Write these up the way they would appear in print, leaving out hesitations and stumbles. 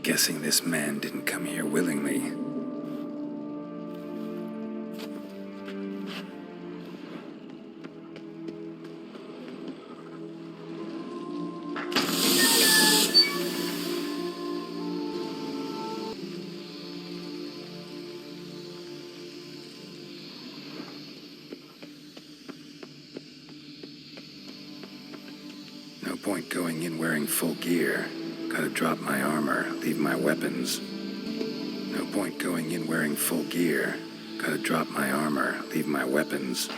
Guessing this man didn't come here willingly. No point going in wearing full gear. Gotta drop my armor, leave my weapons. No point going in wearing full gear. Gotta drop my armor, leave my weapons.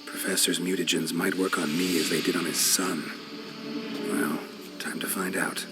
Professor's mutagens might work on me as they did on his son. Well, time to find out.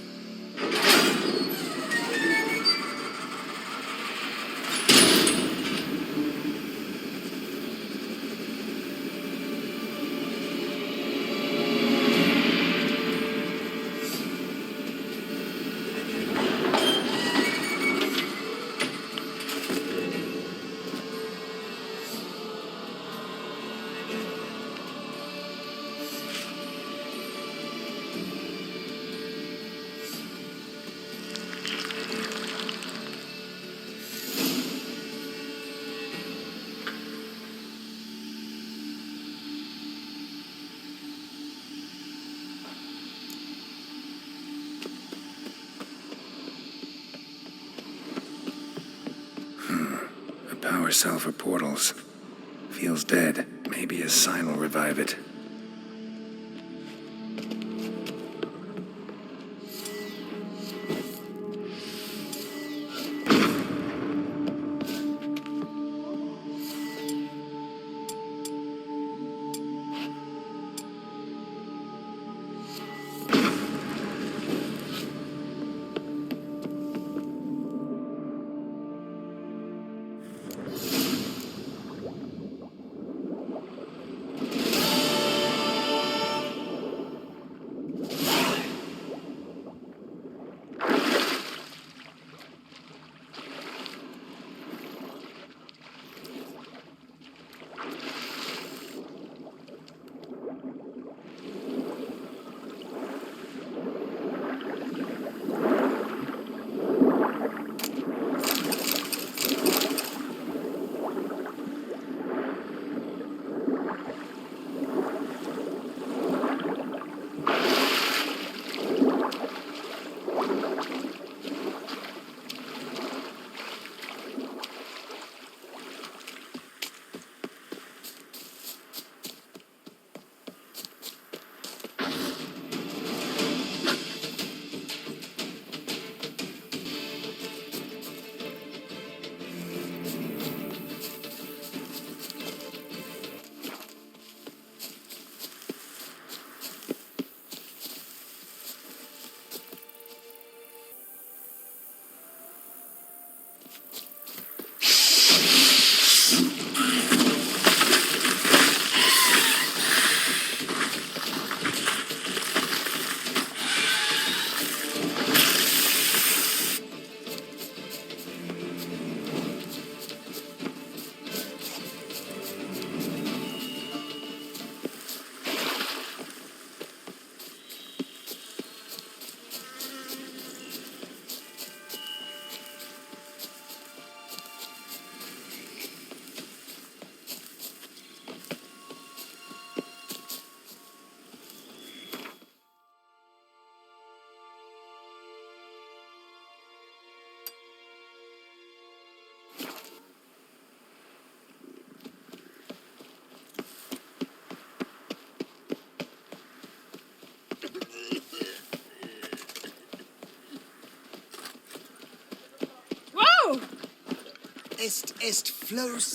Power cell for portals. Feels dead. Maybe his sign will revive it.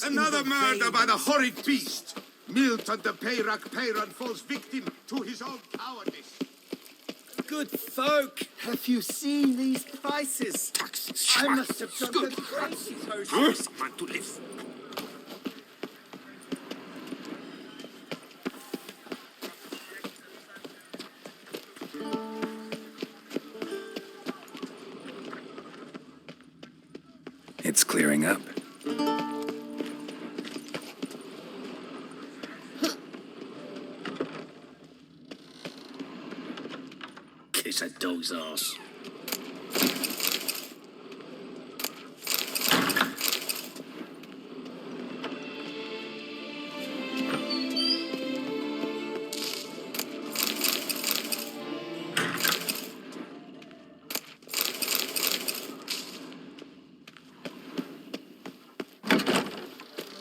Another murder by the horrid beast. Milton the Peyran falls victim to his own cowardice. Good folk, have you seen these prices? I must have done the crazy potion. Want to live? It's clearing up. Kiss a dog's ass.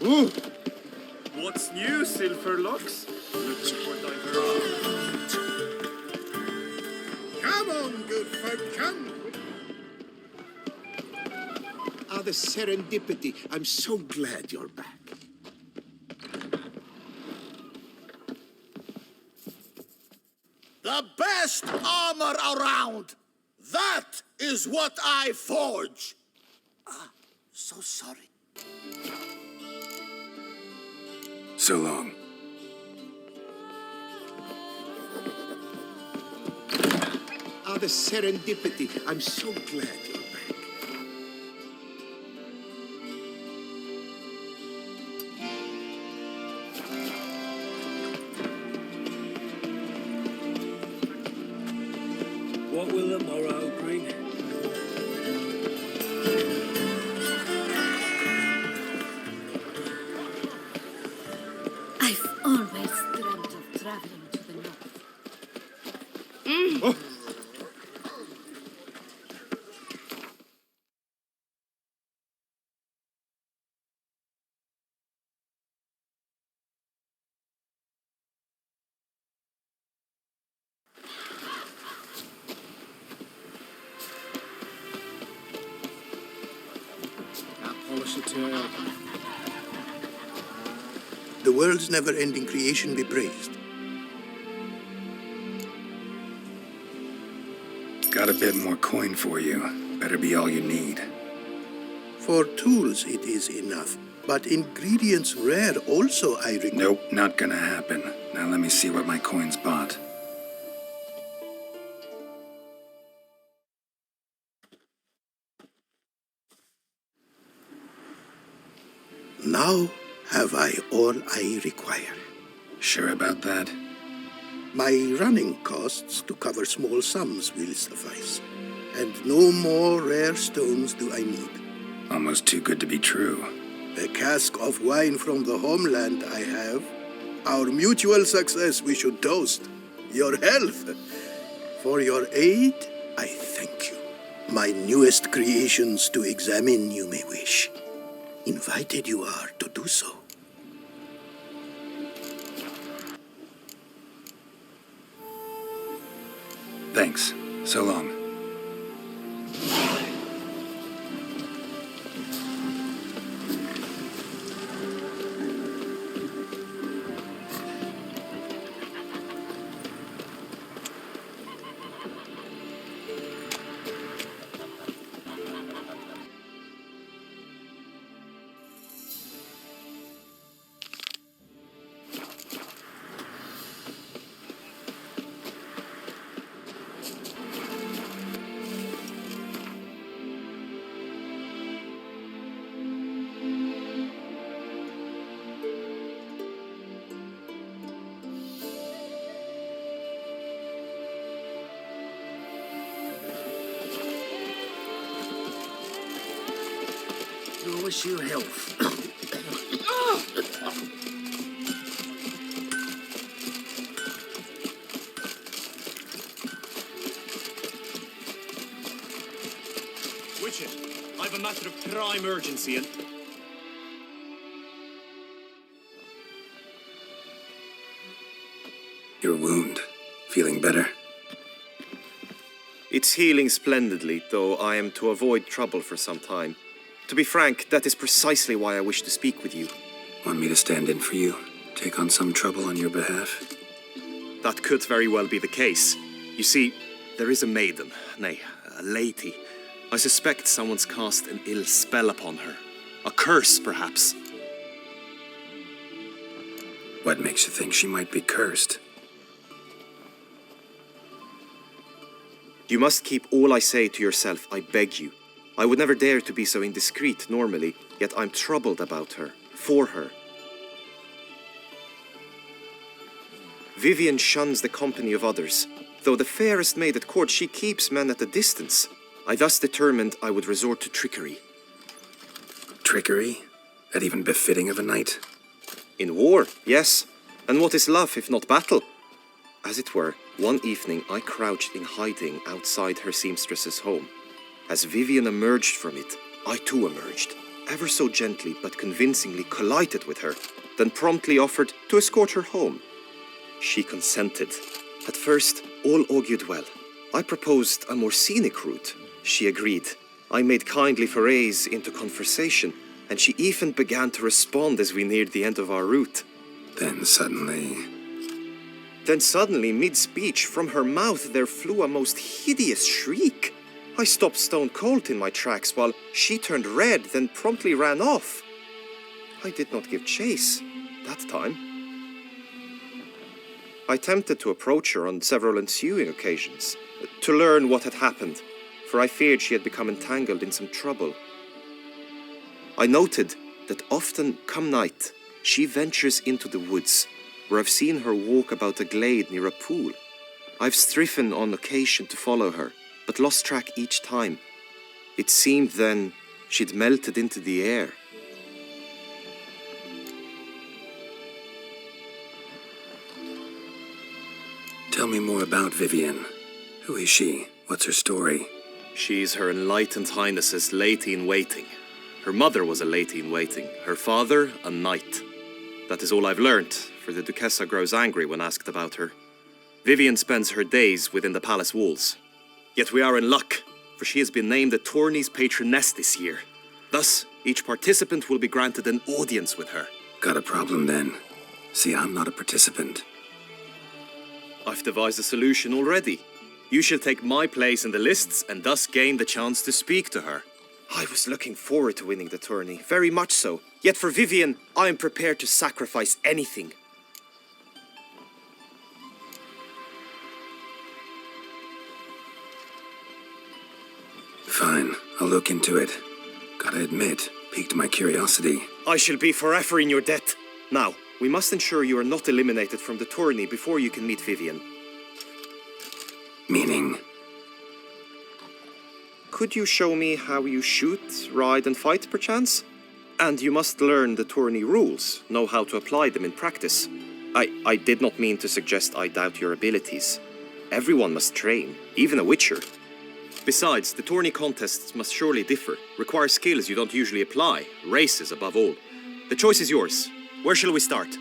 Ooh. What's new, Silverlocks? Looking for diversion. Come on, good folk, come. Ah, the serendipity. I'm so glad you're back. The best armor around! That is what I forge! Ah, so sorry. So long. Ah, the serendipity. I'm so glad you're back. What will the morrow bring? I've always dreamt of traveling to the north. Now polish a turd. The world's never-ending creation be praised. Got a bit more coin for you. Better be all you need. For tools it is enough, but ingredients rare also I require. Nope, not gonna happen. Now let me see what my coin's bought. Now have I all I require. Sure about that? My running costs to cover small sums will suffice, and no more rare stones do I need. Almost too good to be true. A cask of wine from the homeland I have. Our mutual success we should toast. Your health. For your aid, I thank you. My newest creations to examine you may wish. Invited you are to do so. Thanks. So long. I wish you health. Witcher, I've a matter of prime urgency and... Your wound. Feeling better? It's healing splendidly, though I am to avoid trouble for some time. To be frank, that is precisely why I wish to speak with you. Want me to stand in for you? Take on some trouble on your behalf? That could very well be the case. You see, there is a maiden, nay, a lady. I suspect someone's cast an ill spell upon her. A curse, perhaps. What makes you think she might be cursed? You must keep all I say to yourself, I beg you. I would never dare to be so indiscreet normally, yet I'm troubled about her, for her. Vivian shuns the company of others. Though the fairest maid at court, she keeps men at a distance. I thus determined I would resort to trickery. Trickery? That even befitting of a knight? In war, yes. And what is love if not battle? As it were, one evening I crouched in hiding outside her seamstress's home. As Vivian emerged from it, I too emerged, ever so gently but convincingly collided with her, then promptly offered to escort her home. She consented. At first, all augured well. I proposed a more scenic route. She agreed. I made kindly forays into conversation, and she even began to respond as we neared the end of our route. Then suddenly, mid-speech, from her mouth there flew a most hideous shriek. I stopped stone cold in my tracks while she turned red, then promptly ran off. I did not give chase that time. I attempted to approach her on several ensuing occasions, to learn what had happened, for I feared she had become entangled in some trouble. I noted that often, come night, she ventures into the woods, where I've seen her walk about a glade near a pool. I've striven on occasion to follow her, but lost track each time. It seemed then she'd melted into the air. tell me more about Vivian. Who is she? What's her story? She's Her Enlightened Highness's lady-in-waiting. Her mother was a lady-in-waiting, her father a knight. That is all I've learnt, for the Duchessa grows angry when asked about her. Vivian spends her days within the palace walls. Yet we are in luck, for she has been named the tourney's patroness this year. Thus, each participant will be granted an audience with her. Got a problem then. See, I'm not a participant. I've devised a solution already. You shall take my place in the lists and thus gain the chance to speak to her. I was looking forward to winning the tourney, very much so. Yet for Vivian, I am prepared to sacrifice anything. Fine, I'll look into it. Gotta admit, piqued my curiosity. I shall be forever in your debt. Now, we must ensure you are not eliminated from the tourney before you can meet Vivian. Meaning? Could you show me how you shoot, ride, and fight, perchance? And you must learn the tourney rules, know how to apply them in practice. I did not mean to suggest I doubt your abilities. Everyone must train, even a witcher. Besides, the tourney contests must surely differ, require skills you don't usually apply, races above all. The choice is yours. Where shall we start?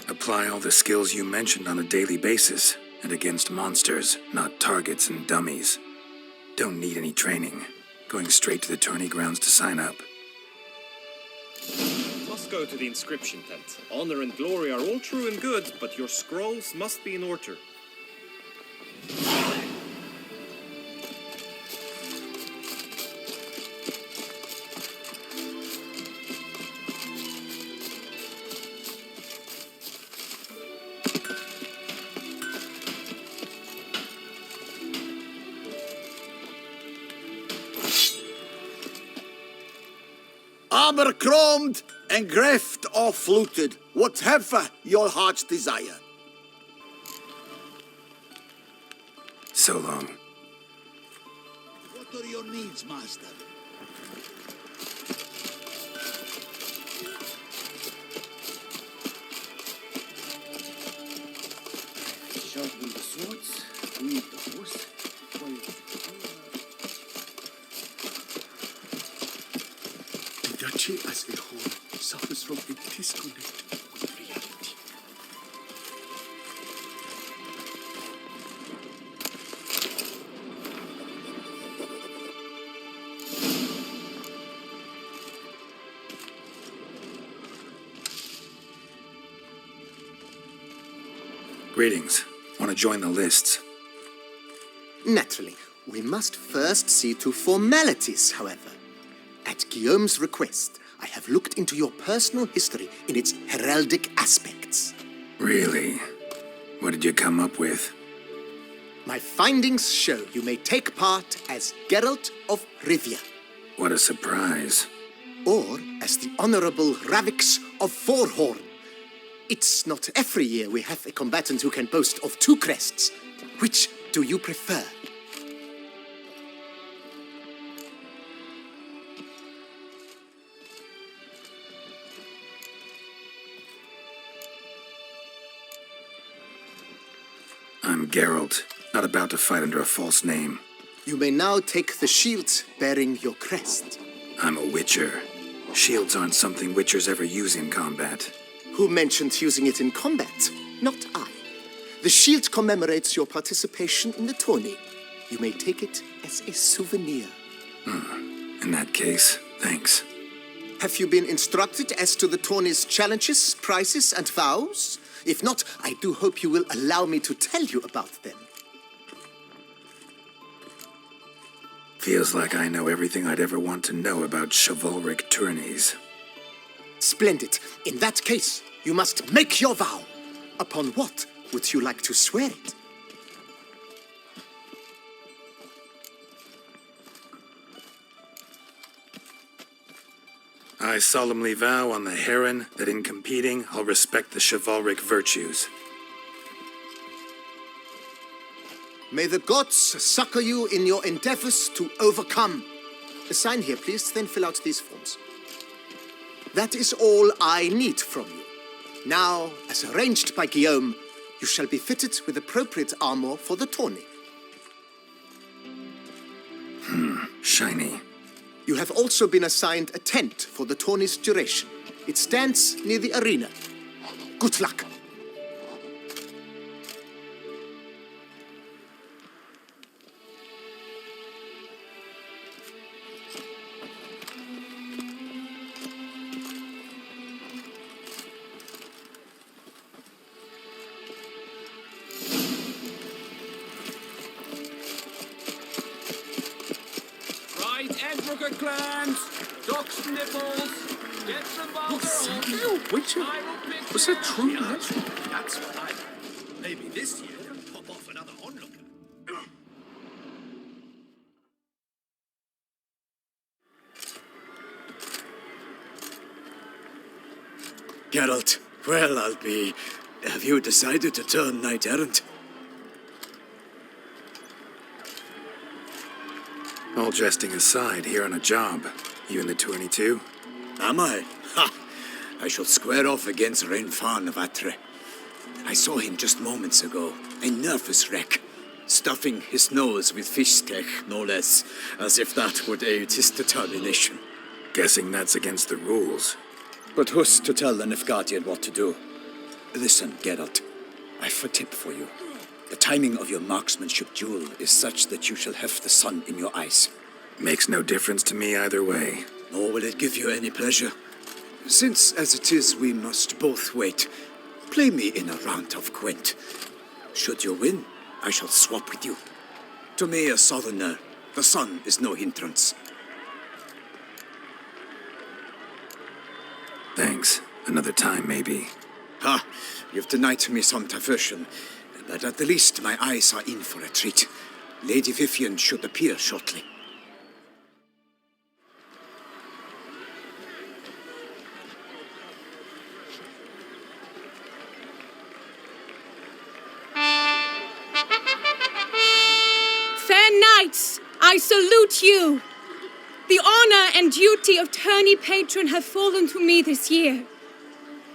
Apply all the skills you mentioned on a daily basis, and against monsters, not targets and dummies. Don't need any training. Going straight to the tourney grounds to sign up. Must go to the inscription tent. Honor and glory are all true and good, but your scrolls must be in order. Armor chromed, engraved or fluted, whatever your heart's desire. So long. What are your needs, master? Sharpen the swords, lead the horse. The duchy as a whole suffers from a disconnect with reality. Greetings. Want to join the lists? Naturally, we must first see to formalities, however. At Guillaume's request, I have looked into your personal history in its heraldic aspects. Really? What did you come up with? My findings show you may take part as Geralt of Rivia, What a surprise. or as the Honorable Ravix of Forhorn. It's not every year we have a combatant who can boast of 2 crests. Which do you prefer? I'm Geralt, not about to fight under a false name. You may now take the shield bearing your crest. I'm a witcher. Shields aren't something witchers ever use in combat. Who mentioned using it in combat? Not I. The shield commemorates your participation in the tourney. You may take it as a souvenir. In that case, thanks. Have you been instructed as to the tourney's challenges, prizes, and vows? If not, I do hope you will allow me to tell you about them. Feels like I know everything I'd ever want to know about chivalric tourneys. Splendid. In that case, you must make your vow. Upon what would you like to swear it? I solemnly vow on the heron that in competing, I'll respect the chivalric virtues. May the gods succor you in your endeavors to overcome. Sign here, please, then fill out these forms. That is all I need from you. Now, as arranged by Guillaume, you shall be fitted with appropriate armor for the tourney. Shiny. You have also been assigned a tent for the tourney's duration. It stands near the arena. Good luck. Edinburgh clams, duck's nipples, get them while they're all. Witcher? Was that true? That's what I. Maybe this year we'll pop off another onlooker. Geralt, well, I'll be. Have you decided to turn knight errant? All jesting aside, here on a job. You in the 22? Am I? Ha! I shall square off against Rainfan of Atre. I saw him just moments ago, a nervous wreck, stuffing his nose with fish steak, no less, as if that would aid his determination. Guessing that's against the rules. But who's to tell the Nilfgaardian what to do? Listen, Geralt, I've a tip for you. The timing of your marksmanship duel is such that you shall have the sun in your eyes. Makes no difference to me either way. Nor will it give you any pleasure. Since, as it is, we must both wait, play me in a round of Gwent. Should you win, I shall swap with you. To me, a southerner, the sun is no hindrance. Thanks. Another time, maybe. Ha! You've denied me some diversion. But at the least, my eyes are in for a treat. Lady Vivian should appear shortly. Fair knights, I salute you. The honor and duty of tourney patron have fallen to me this year.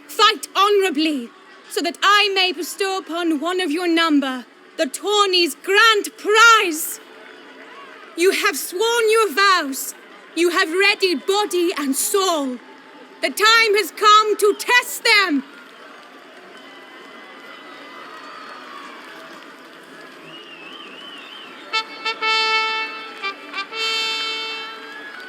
Fight honorably, so that I may bestow upon one of your number the tourney's grand prize. You have sworn your vows. You have readied body and soul. The time has come to test them.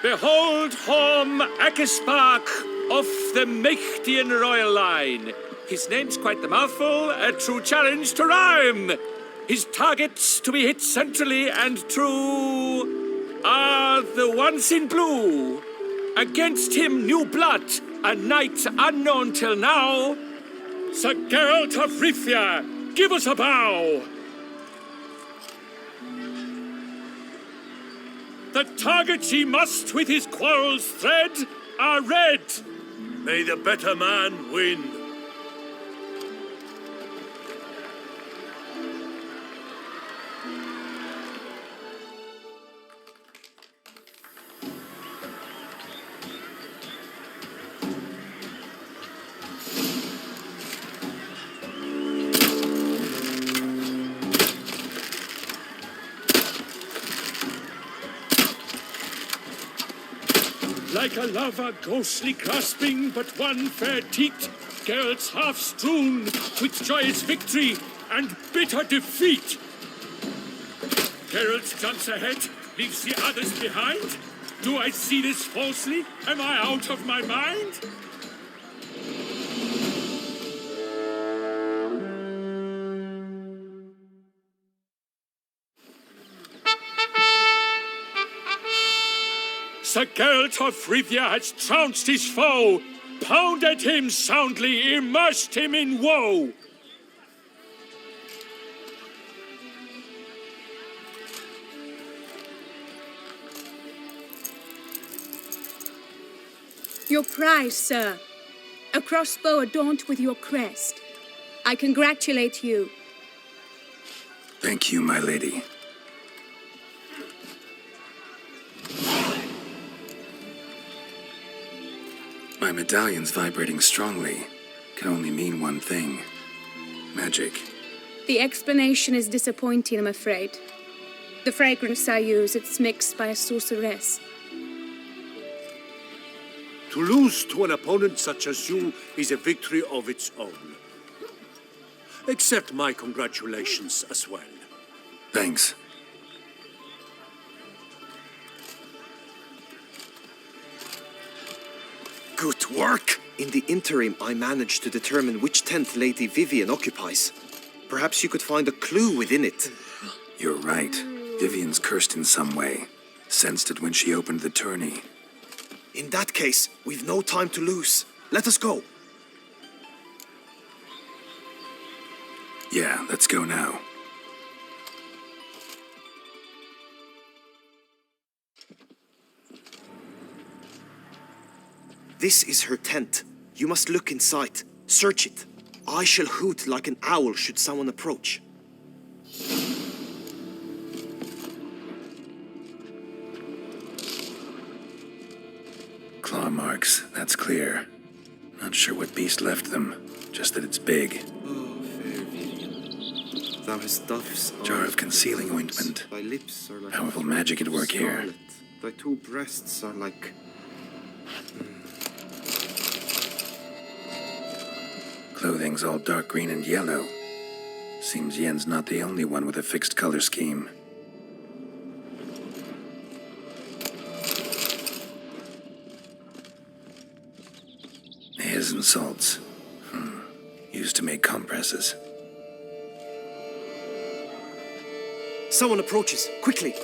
Behold Horm Akispark of the Mechtian royal line. His name's quite the mouthful, a true challenge to rhyme. His targets to be hit centrally and true are the ones in blue. Against him, new blood, a knight unknown till now. Sir Geralt of Rivia, give us a bow. The targets he must with his quarrels thread are red. May the better man win. Like a lover ghostly grasping but one fair teat, Geralt's half strewn with joyous victory and bitter defeat. Geralt jumps ahead, leaves the others behind. Do I see this falsely? Am I out of my mind? Sir Geralt of Rivia has trounced his foe, pounded him soundly, immersed him in woe. Your prize, sir. A crossbow adorned with your crest. I congratulate you. Thank you, my lady. My medallion's vibrating strongly. Can only mean one thing. Magic. The explanation is disappointing, I'm afraid. The fragrance I use, it's mixed by a sorceress. To lose to an opponent such as you is a victory of its own. Accept my congratulations as well. Thanks. Good work! In the interim, I managed to determine which tent Lady Vivian occupies. Perhaps you could find a clue within it. You're right. Vivian's cursed in some way. Sensed it when she opened the tourney. In that case, we've no time to lose. Let us go. Yeah, let's go now. This is her tent. You must look inside. Search it. I shall hoot like an owl should someone approach. Claw marks, that's clear. Not sure what beast left them, just that it's big. Oh, fair Vivian. Thou hast doves. Jar of concealing ointment. Thy lips are like Powerful magic at work here. scarlet. Thy two breasts are like... Clothing's all dark green and yellow. Seems Yen's not the only one with a fixed color scheme. Hairs and salts. Used to make compresses. Someone approaches. Quickly.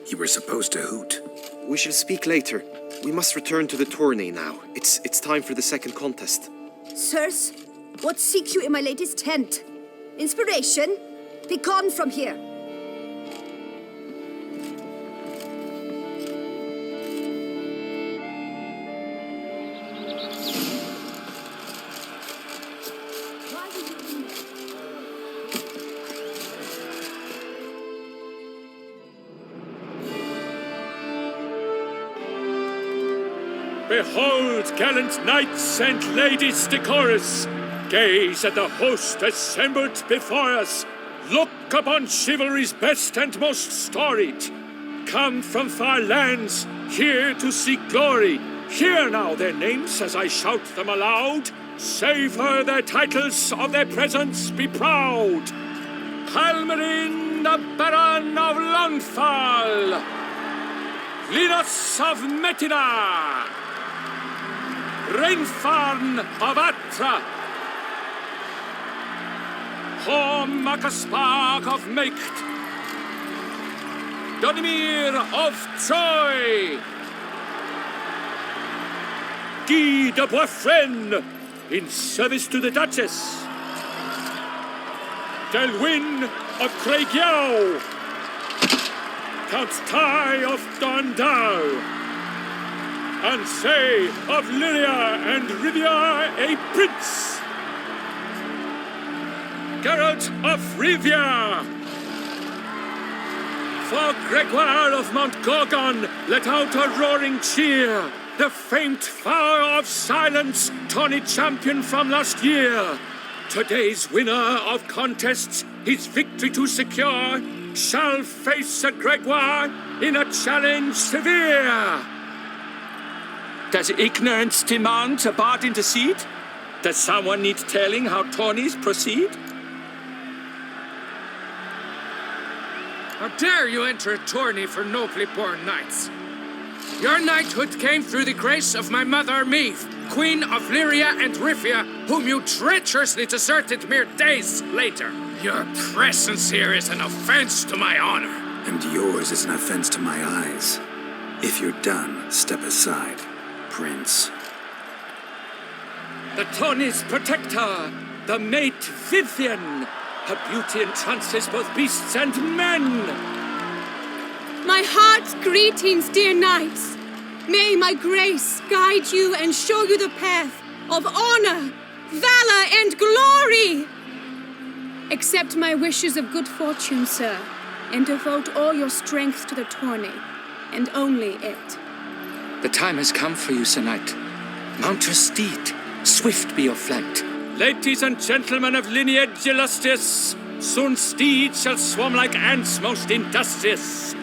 You were supposed to hoot. We shall speak later. We must return to the tourney now. It's time for the second contest. Sirs, what seek you in my lady's tent? Inspiration? Be gone from here. Behold, gallant knights and ladies decorous, gaze at the host assembled before us. Look upon chivalry's best and most storied. Come from far lands, here to seek glory. Hear now their names as I shout them aloud. Savor their titles, of their presence be proud. Halmarin, the Baron of Longfall. Linus of Metina. Reinfarn of Atra, Horm Akaspag of Meicht, Donimir of Troy, Guy de Boisfren in service to the Duchess, Delwyn of Craigyow, Count Tai of Dondal, and say of Lyria and Rivia a prince. Geralt of Rivia. For Gregoire of Mount Gorgon, let out a roaring cheer. The faint fire of silence, tourney champion from last year. Today's winner of contests, his victory to secure, shall face Sir Gregoire in a challenge severe. Does ignorance demand a bard intercede? Does someone need telling how tourneys proceed? How dare you enter a tourney for nobly born knights? Your knighthood came through the grace of my mother Meve, Queen of Lyria and Rivia, whom you treacherously deserted mere days later. Your presence here is an offense to my honor. And yours is an offense to my eyes. If you're done, step aside, Prince. The tourney's protector, the mate Vivian. Her beauty entrances both beasts and men. My heart's greetings, dear knights. May my grace guide you and show you the path of honor, valor, and glory. Accept my wishes of good fortune, sir, and devote all your strength to the tourney, and only it. The time has come for you, Sir Knight. Mount your steed, swift be your flight. Ladies and gentlemen of lineage illustrious, soon steeds shall swarm like ants most industrious.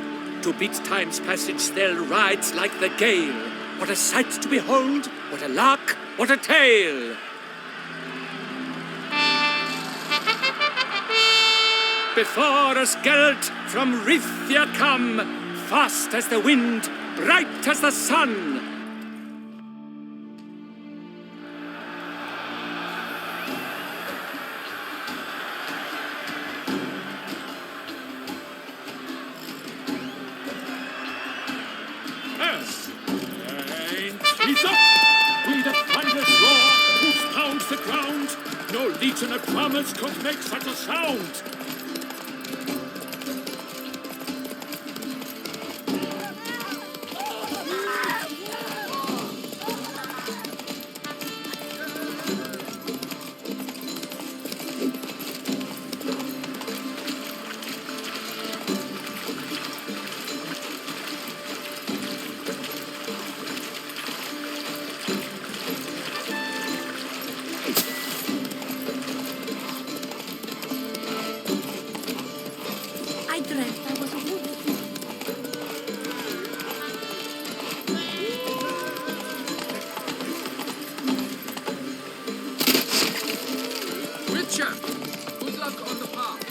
To beat time's passage they'll ride like the gale. What a sight to behold, what a lark, what a tale! Before us Geralt from Rivia come, fast as the wind, bright as the sun. He's up! With a thunderous roar, who pounds the ground. No legion of drummers could make such a sound. Good luck on the path.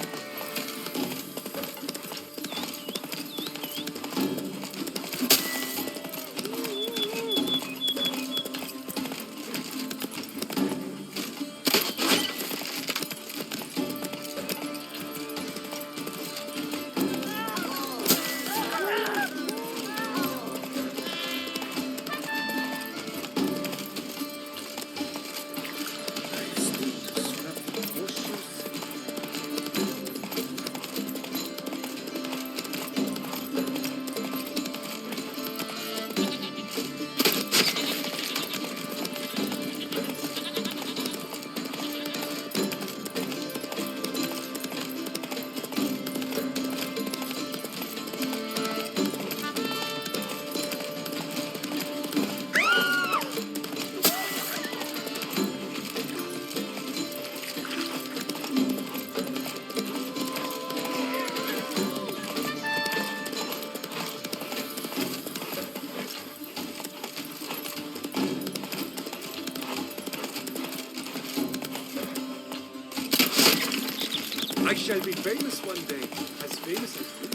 I shall be famous one day, as famous as you.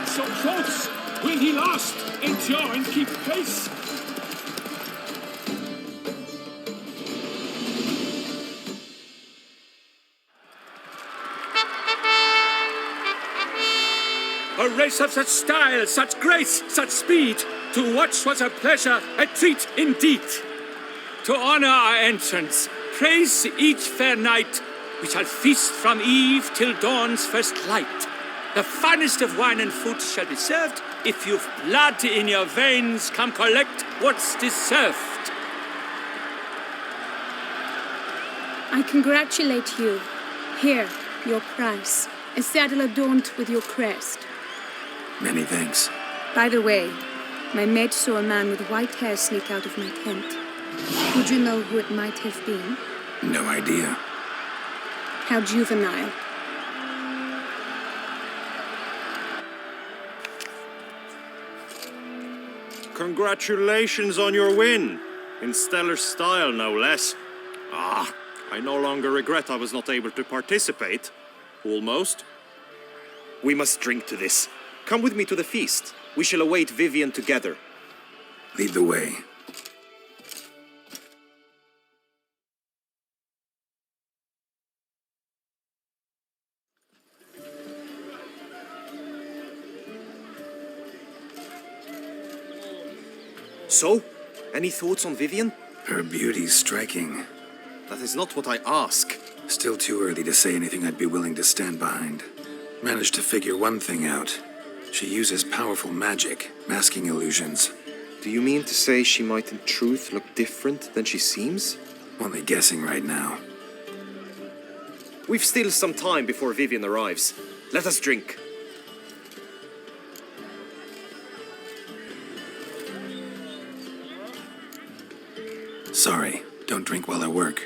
So close! Will he last? Endure and keep pace! A race of such style, such grace, such speed. To watch was a pleasure, a treat indeed. To honor our entrance, praise each fair knight, we shall feast from eve till dawn's first light. The finest of wine and food shall be served. If you've blood in your veins, come collect what's deserved. I congratulate you. Here, your prize. A saddle adorned with your crest. Many thanks. By the way, my maid saw a man with white hair sneak out of my tent. Would you know who it might have been? No idea. How juvenile. Congratulations on your win. In stellar style, no less. Ah, I no longer regret I was not able to participate. Almost. We must drink to this. Come with me to the feast. We shall await Vivian together. Lead the way. So, any thoughts on Vivian? Her beauty's striking. That is not what I ask. Still too early to say anything I'd be willing to stand behind. Managed to figure one thing out. She uses powerful magic, masking illusions. Do you mean to say she might in truth look different than she seems? Only guessing right now. We've still some time before Vivian arrives. Let us drink. Sorry, don't drink while I work.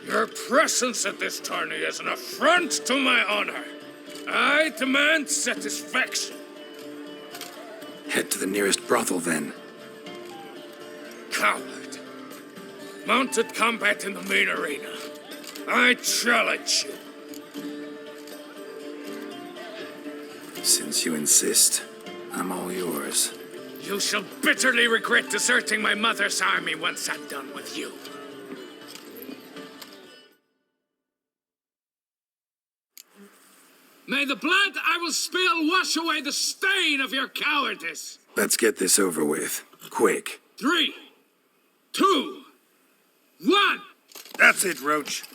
Your presence at this tourney is an affront to my honor. I demand satisfaction. Head to the nearest brothel then. Coward. Mounted combat in the main arena. I challenge you. Since you insist, I'm all yours. You shall bitterly regret deserting my mother's army once I'm done with you. May the blood I will spill wash away the stain of your cowardice. Let's get this over with. Quick. 3, 2, 1. That's it, Roach.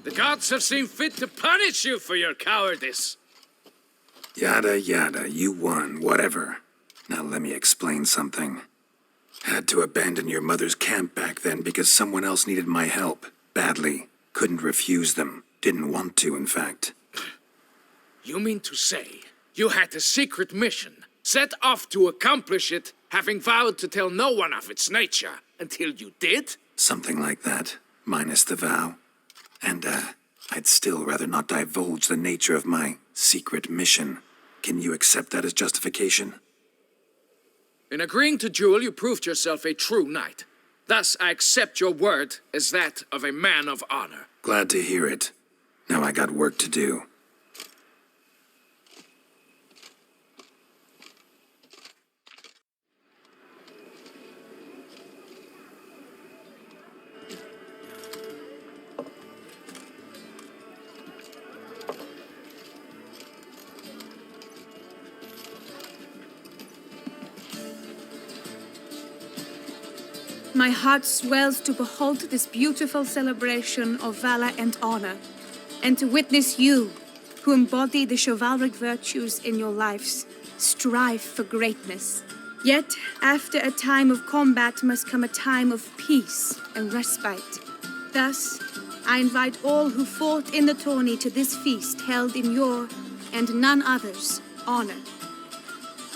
The gods have seen fit to punish you for your cowardice. Yada yada, you won, whatever. Now let me explain something. Had to abandon your mother's camp back then because someone else needed my help. Badly. Couldn't refuse them. Didn't want to, in fact. You mean to say you had a secret mission, set off to accomplish it, having vowed to tell no one of its nature, until you did? Something like that, minus the vow. And, I'd still rather not divulge the nature of my secret mission. Can you accept that as justification? In agreeing to duel, you proved yourself a true knight. Thus, I accept your word as that of a man of honor. Glad to hear it. Now I got work to do. My heart swells to behold this beautiful celebration of valor and honor, and to witness you, who embody the chivalric virtues in your lives, strive for greatness. Yet, after a time of combat must come a time of peace and respite. Thus, I invite all who fought in the tourney to this feast held in your, and none other's, honor.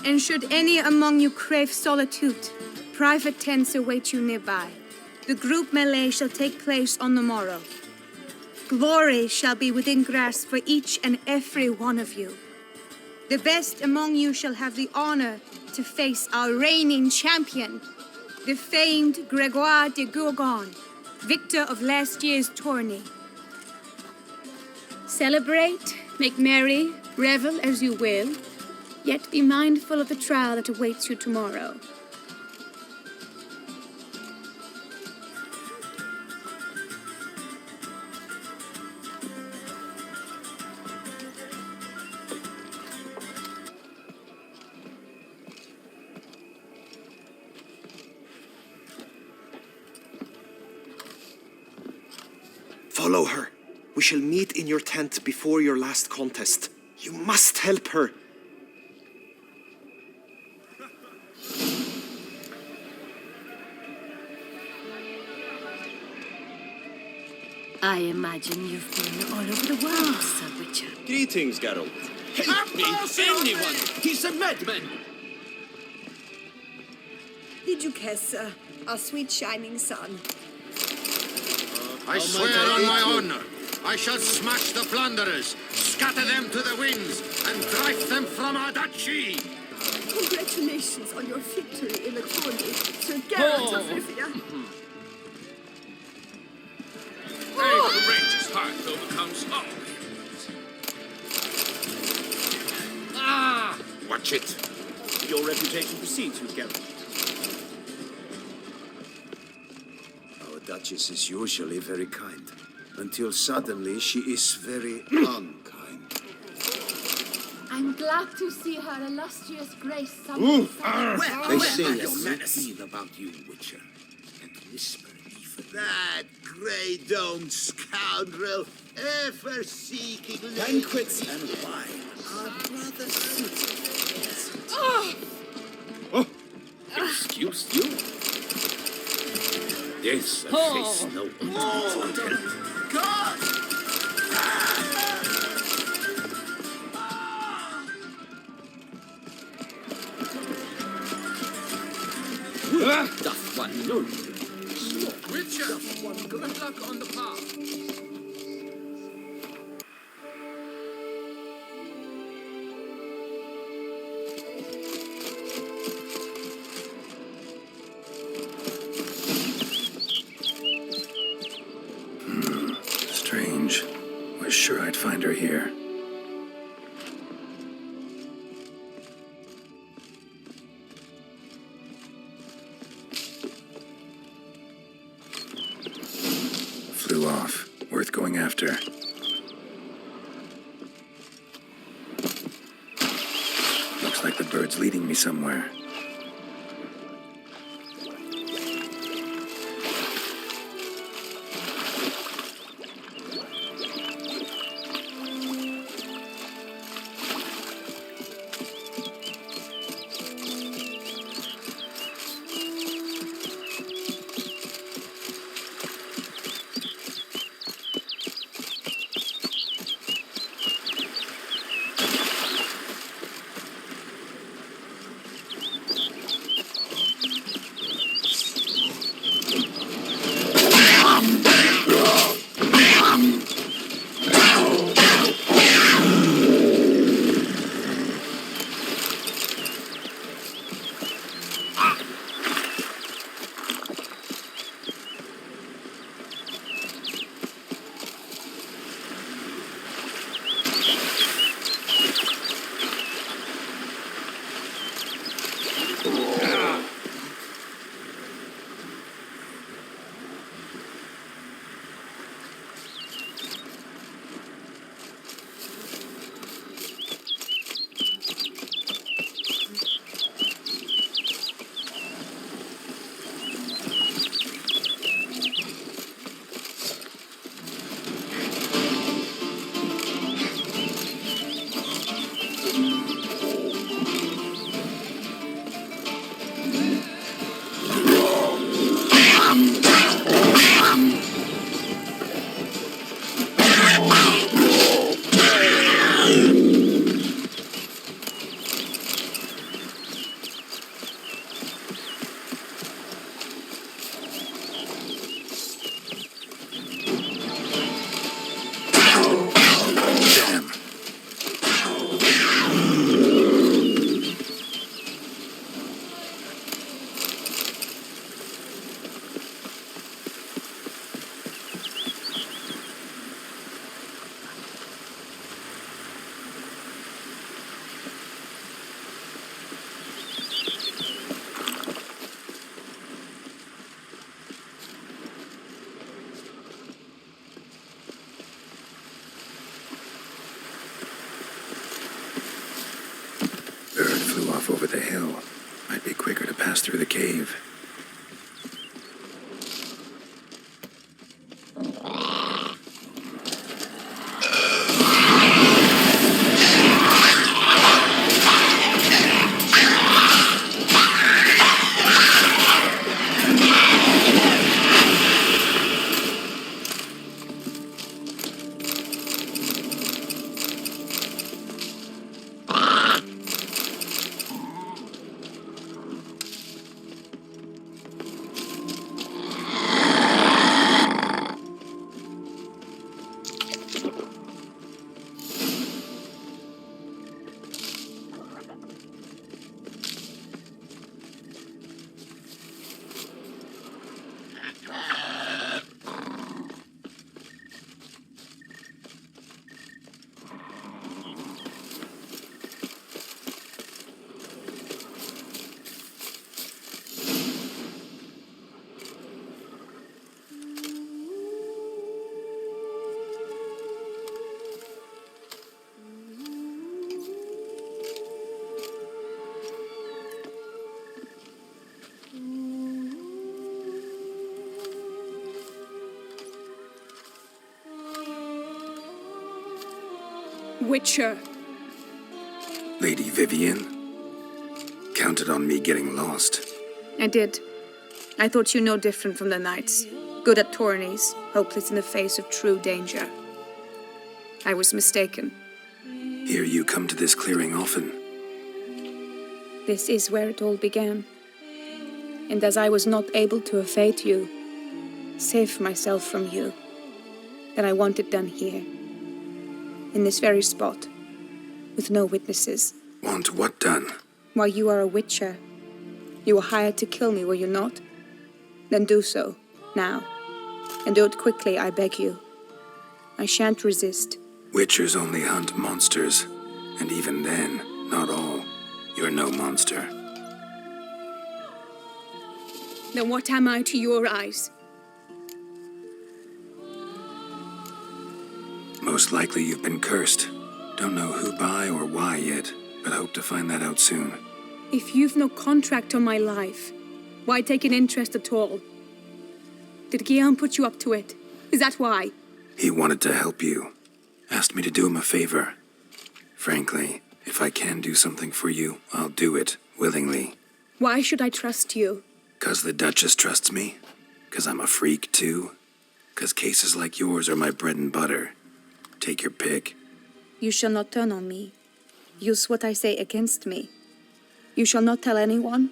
And should any among you crave solitude, private tents await you nearby. The group melee shall take place on the morrow. Glory shall be within grasp for each and every one of you. The best among you shall have the honor to face our reigning champion, the famed Gregoire de Gourgon, victor of last year's tourney. Celebrate, make merry, revel as you will, yet be mindful of the trial that awaits you tomorrow. Follow her. We shall meet in your tent before your last contest. You must help her. I imagine you've been all over the world, Sir Witcher. Greetings, Geralt. Help me, anyone! He's a madman! The Duchess, our sweet shining sun. I swear on my honor, I shall smash the plunderers, scatter them to the winds, and drive them from our duchy! Congratulations on your victory in the tourney, Sir GERALT of Rivia. A courageous heart overcomes all. Ah! Watch it! Your reputation precedes you, Geralt. Our Duchess is usually very kind, until suddenly she is very unkind. I'm glad to see her illustrious grace They Well, say your a good manners. deal about you, Witcher, and whisper even. That grey-domed scoundrel, ever seeking Banquets and wine are rather suited. Excuse you? Yes, a face no one can help. God! Doth one know you? Witcher, good luck on the path. Strange. Was sure I'd find her here. Flew off. Worth going after. Looks like the bird's leading me somewhere. cliff over the hill. Might be quicker to pass through the cave. Witcher. Lady Vivian? Counted on me getting lost. I did. I thought you no different from the knights. Good at tourneys, hopeless in the face of true danger. I was mistaken. Hear you come to this clearing often. This is where it all began. And as I was not able to evade you, save myself from you, then I want it done here. In this very spot, with no witnesses. Want what done? Why, you are a witcher. You were hired to kill me, were you not? Then do so, now. And do it quickly, I beg you. I shan't resist. Witchers only hunt monsters, and even then, not all. You're no monster. Then what am I to your eyes? Most likely you've been cursed. Don't know who by or why yet, but hope to find that out soon. If you've no contract on my life, why take an interest at all? Did Guillaume put you up to it? Is that why? He wanted to help you. Asked me to do him a favor. Frankly, if I can do something for you, I'll do it, willingly. Why should I trust you? 'Cause the Duchess trusts me? 'Cause I'm a freak, too? 'Cause cases like yours are my bread and butter? Take your pick. You shall not turn on me. Use what I say against me. You shall not tell anyone?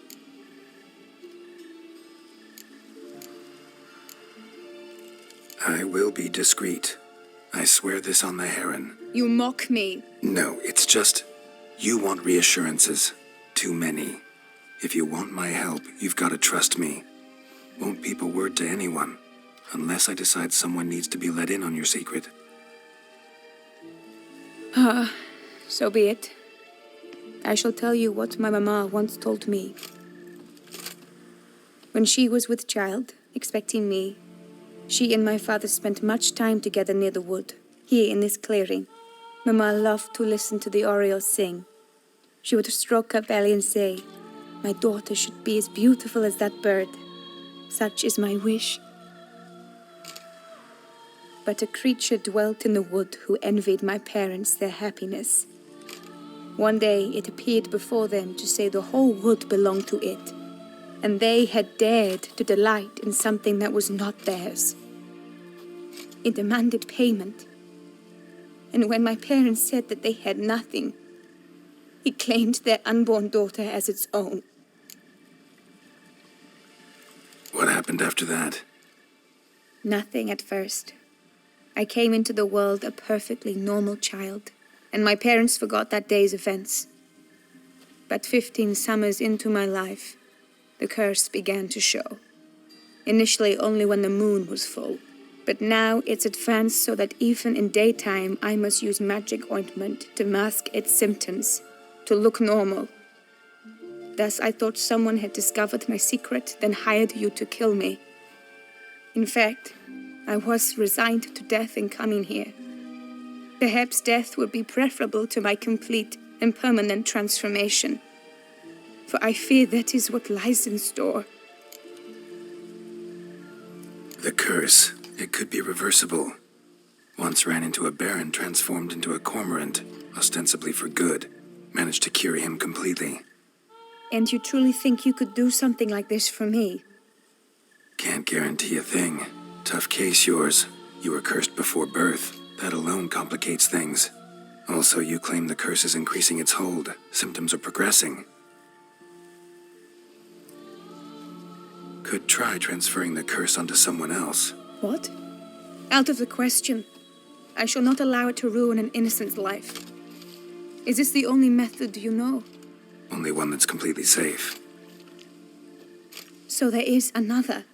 I will be discreet. I swear this on the heron. You mock me. No, it's just... You want reassurances. Too many. If you want my help, you've got to trust me. Won't peep a word to anyone. Unless I decide someone needs to be let in on your secret. So be it. I shall tell you what my mama once told me. When she was with child, expecting me, she and my father spent much time together near the wood, here in this clearing. Mama loved to listen to the orioles sing. She would stroke her belly and say, "My daughter should be as beautiful as that bird. Such is my wish." But a creature dwelt in the wood who envied my parents their happiness. One day it appeared before them to say the whole wood belonged to it, and they had dared to delight in something that was not theirs. It demanded payment, and when my parents said that they had nothing, it claimed their unborn daughter as its own. What happened after that? Nothing at first. I came into the world a perfectly normal child, and my parents forgot that day's events. But 15 summers into my life, the curse began to show. Initially only when the moon was full, but now it's advanced so that even in daytime I must use magic ointment to mask its symptoms, to look normal. Thus I thought someone had discovered my secret, then hired you to kill me. In fact, I was resigned to death in coming here. Perhaps death would be preferable to my complete and permanent transformation. for I fear that is what lies in store. The curse, it could be reversible. Once ran into a baron transformed into a cormorant, ostensibly for good. Managed to cure him completely. And you truly think you could do something like this for me? Can't guarantee a thing. Tough case, yours. You were cursed before birth. That alone complicates things. Also, you claim the curse is increasing its hold. Symptoms are progressing. Could try transferring the curse onto someone else. What? Out of the question. I shall not allow it to ruin an innocent's life. Is this the only method you know? Only one that's completely safe. So there is another.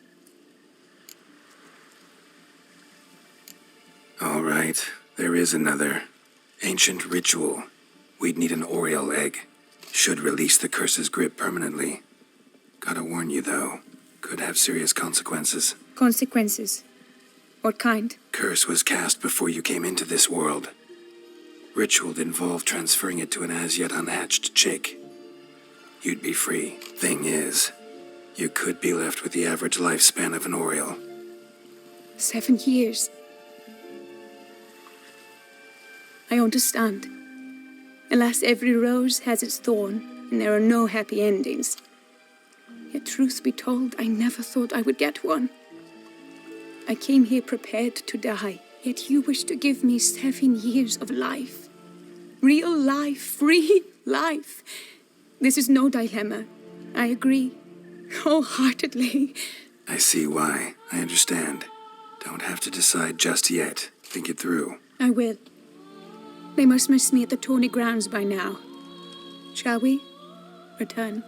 All right, there is another. Ancient ritual. We'd need an Oriole egg. Should release the curse's grip permanently. Gotta warn you, though. Could have serious consequences. Consequences? What kind? Curse was cast before you came into this world. Ritual involved transferring it to an as-yet unhatched chick. You'd be free. Thing is, you could be left with the average lifespan of an Oriole. 7 years. I understand. Alas, every rose has its thorn, and there are no happy endings. Yet, truth be told, I never thought I would get one. I came here prepared to die, yet you wish to give me 7 years of life. Real life, free life. This is no dilemma. I agree. Wholeheartedly. I see why. I understand. Don't have to decide just yet. Think it through. I will. They must miss me at the tourney grounds by now. Shall we return?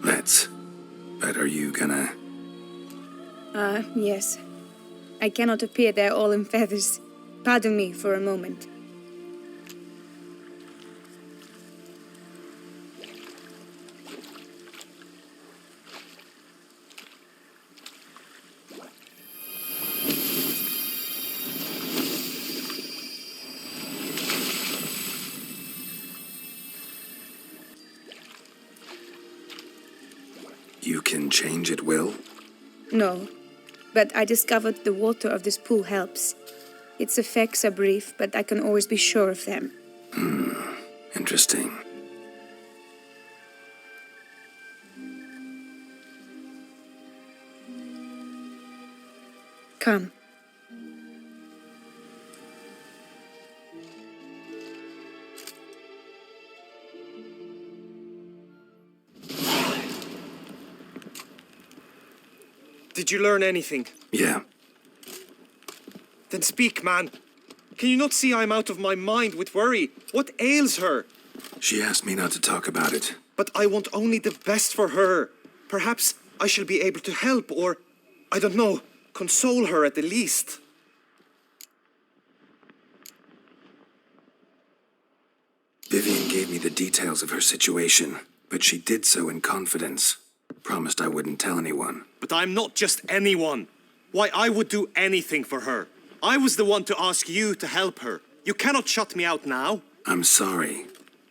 Let's. But are you gonna... Yes. I cannot appear there all in feathers. Pardon me for a moment. You can change at will? No, but I discovered the water of this pool helps. Its effects are brief, but I can always be sure of them. Interesting. Come. Did you learn anything? Yeah. Then speak, man. Can you not see I'm out of my mind with worry? What ails her? She asked me not to talk about it. But I want only the best for her. Perhaps I shall be able to help or, I don't know, console her at the least. Vivian gave me the details of her situation, but she did so in confidence. Promised I wouldn't tell anyone. But I'm not just anyone. Why, I would do anything for her. I was the one to ask you to help her. You cannot shut me out now. I'm sorry.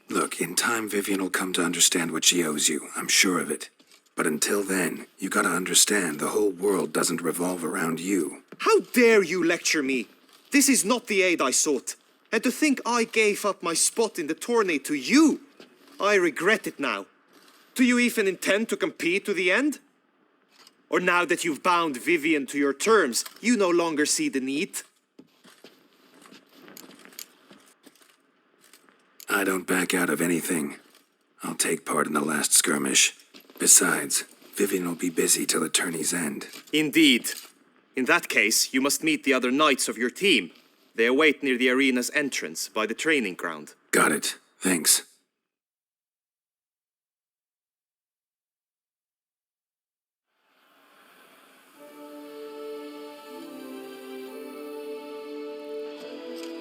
Look, in time Vivian will come to understand what she owes you. I'm sure of it. But until then, you gotta understand the whole world doesn't revolve around you. How dare you lecture me? This is not the aid I sought. And to think I gave up my spot in the tourney to you. I regret it now. Do you even intend to compete to the end? Or now that you've bound Vivian to your terms, you no longer see the need? I don't back out of anything. I'll take part in the last skirmish. Besides, Vivian will be busy till the tourney's end. Indeed. In that case, you must meet the other knights of your team. They await near the arena's entrance by the training ground. Got it. Thanks.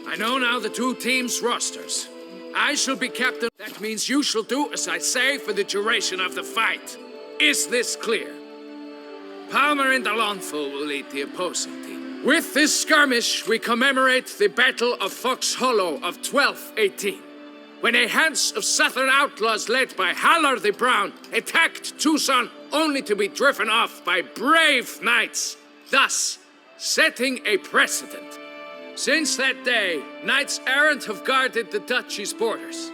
I know now the two teams' rosters. I shall be captain. That means you shall do as I say for the duration of the fight. Is this clear? Palmer and Alonso will lead the opposing team. With this skirmish, we commemorate the Battle of Fox Hollow of 1218, when a hands of southern outlaws led by Haller the Brown attacked Tucson only to be driven off by brave knights, thus setting a precedent. Since that day, knights errant have guarded the duchy's borders.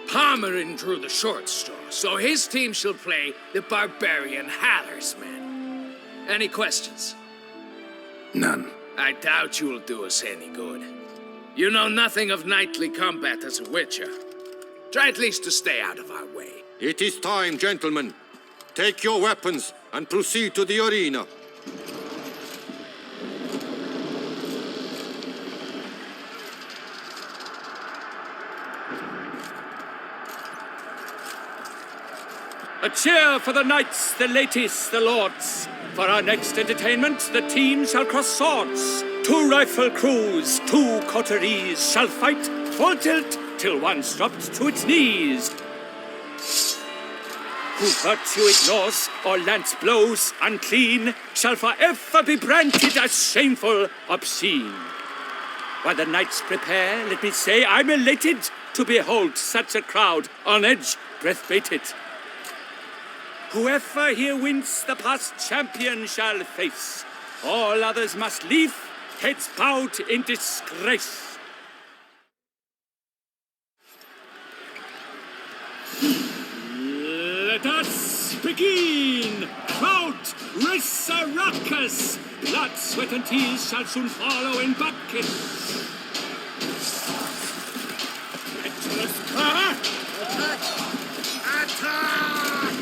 Palmerin drew the short straw, so his team shall play the barbarian Haller's men. Any questions? None. I doubt you'll do us any good. You know nothing of knightly combat as a witcher. Try at least to stay out of our way. It is time, gentlemen. Take your weapons and proceed to the arena. A cheer for the knights, the ladies, the lords. For our next entertainment, the teams shall cross swords. 2 rifle crews, 2 coteries shall fight full tilt till one's dropped to its knees. Who virtue ignores or lance blows unclean shall forever be branded as shameful, obscene. While the knights prepare, let me say I'm elated to behold such a crowd on edge, breath-baited. Whoever here wins the past champion shall face. All others must leave, heads bowed in disgrace. Let us begin! Crowd, Risaracus! Blood, sweat, and tears shall soon follow in buckets. Attack! Attack!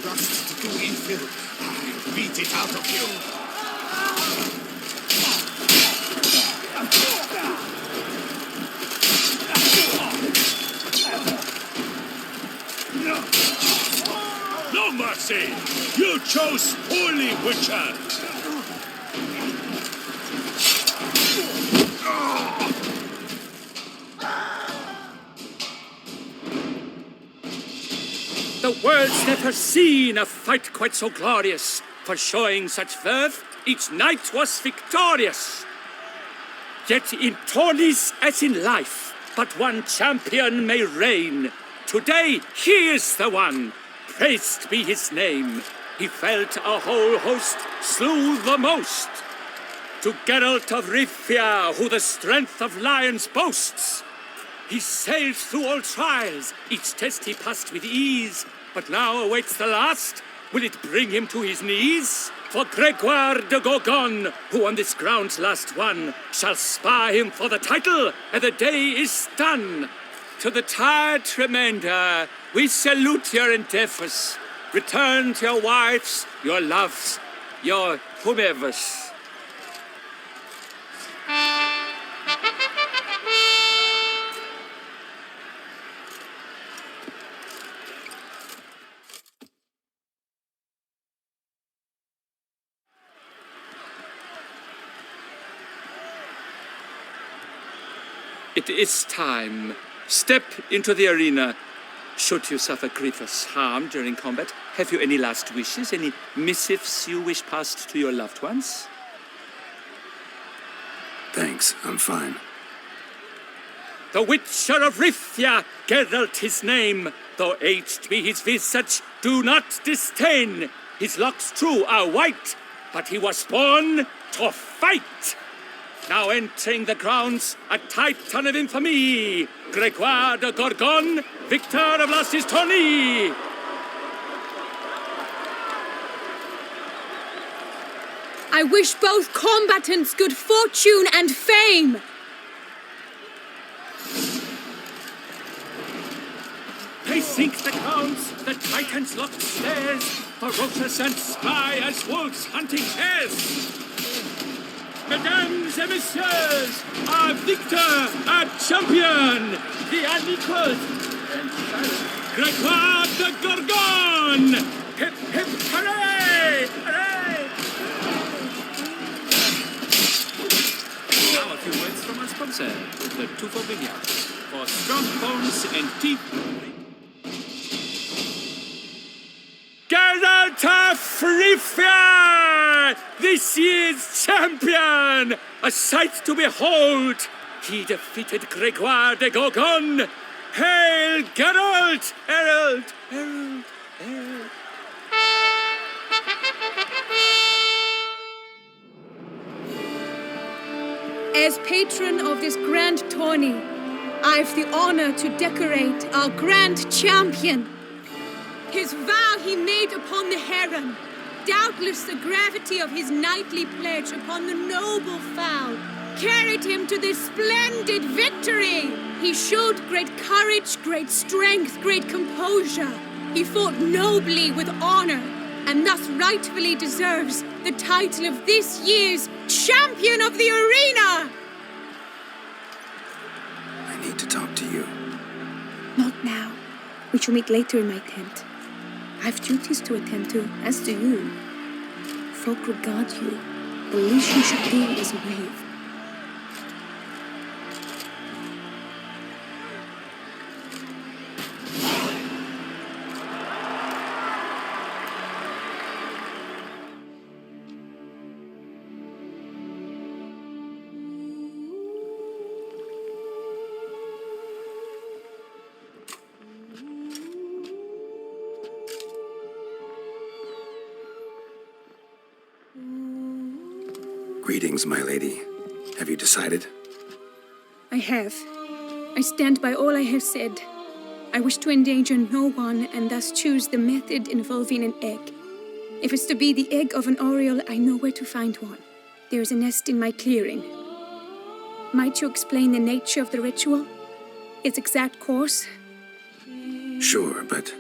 Rust to evil, I beat it out of you. No mercy! You chose poorly, Witcher! The world's never seen a fight quite so glorious. For showing such verve, each knight was victorious. Yet in tourneys as in life, but one champion may reign. Today, he is the one. Praised be his name. He felt a whole host, slew the most. To GERALT of Rivia, who the strength of lions boasts. He sailed through all trials, each test he passed with ease. But now awaits the last. Will it bring him to his knees? For Gregoire de Gorgon, who on this ground last won, shall spar him for the title, and the day is done. To the tired remainder, we salute your endeavors. Return to your wives, your loves, your whomevers. It is time. Step into the arena. Should you suffer grievous harm during combat, have you any last wishes, any missives you wish passed to your loved ones? Thanks, I'm fine. The Witcher of Rivia, GERALT his name. Though aged be his visage, do not disdain. His locks true are white, but he was born to fight. Now entering the grounds, a titan of infamy, Gregoire de Gorgon, victor of last his tourney. I wish both combatants good fortune and fame. They sink the grounds, the titans locked stairs, ferocious and spry as wolves hunting hares. Mesdames et messieurs, our victor, our champion, the unequaled, Gregoire de Gorgon! Hip, hip, hooray! Hooray! Now concert, the Tufo Vineyard, for strong bones and teeth. Geralt of Rivia, this year's champion, a sight to behold. He defeated Gregoire de Gorgon. Hail, Geralt! Herald, herald, herald. As patron of this grand tourney, I've the honor to decorate our grand champion. His vow he made upon the heron, doubtless the gravity of his knightly pledge upon the noble fowl, carried him to this splendid victory. He showed great courage, great strength, great composure. He fought nobly with honor, and thus rightfully deserves the title of this year's Champion of the Arena! I need to talk to you. Not now. We shall meet later in my tent. I've duties to attend to, as do you. Folk regard you. The least you should do is wave. Greetings, my lady. Have you decided? I have. I stand by all I have said. I wish to endanger no one and thus choose the method involving an egg. If it's to be the egg of an oriole, I know where to find one. There is a nest in my clearing. Might you explain the nature of the ritual? Its exact course? Sure, but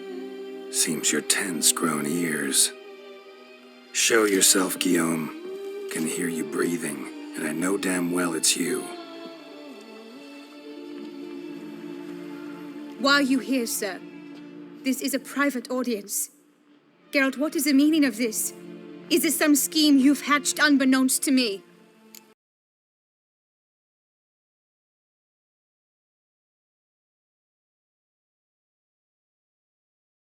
seems your ten's grown ears. Show yourself, Guillaume. Can hear you breathing, and I know damn well it's you. Why are you here, sir? This is a private audience. Geralt, what is the meaning of this? Is this some scheme you've hatched unbeknownst to me?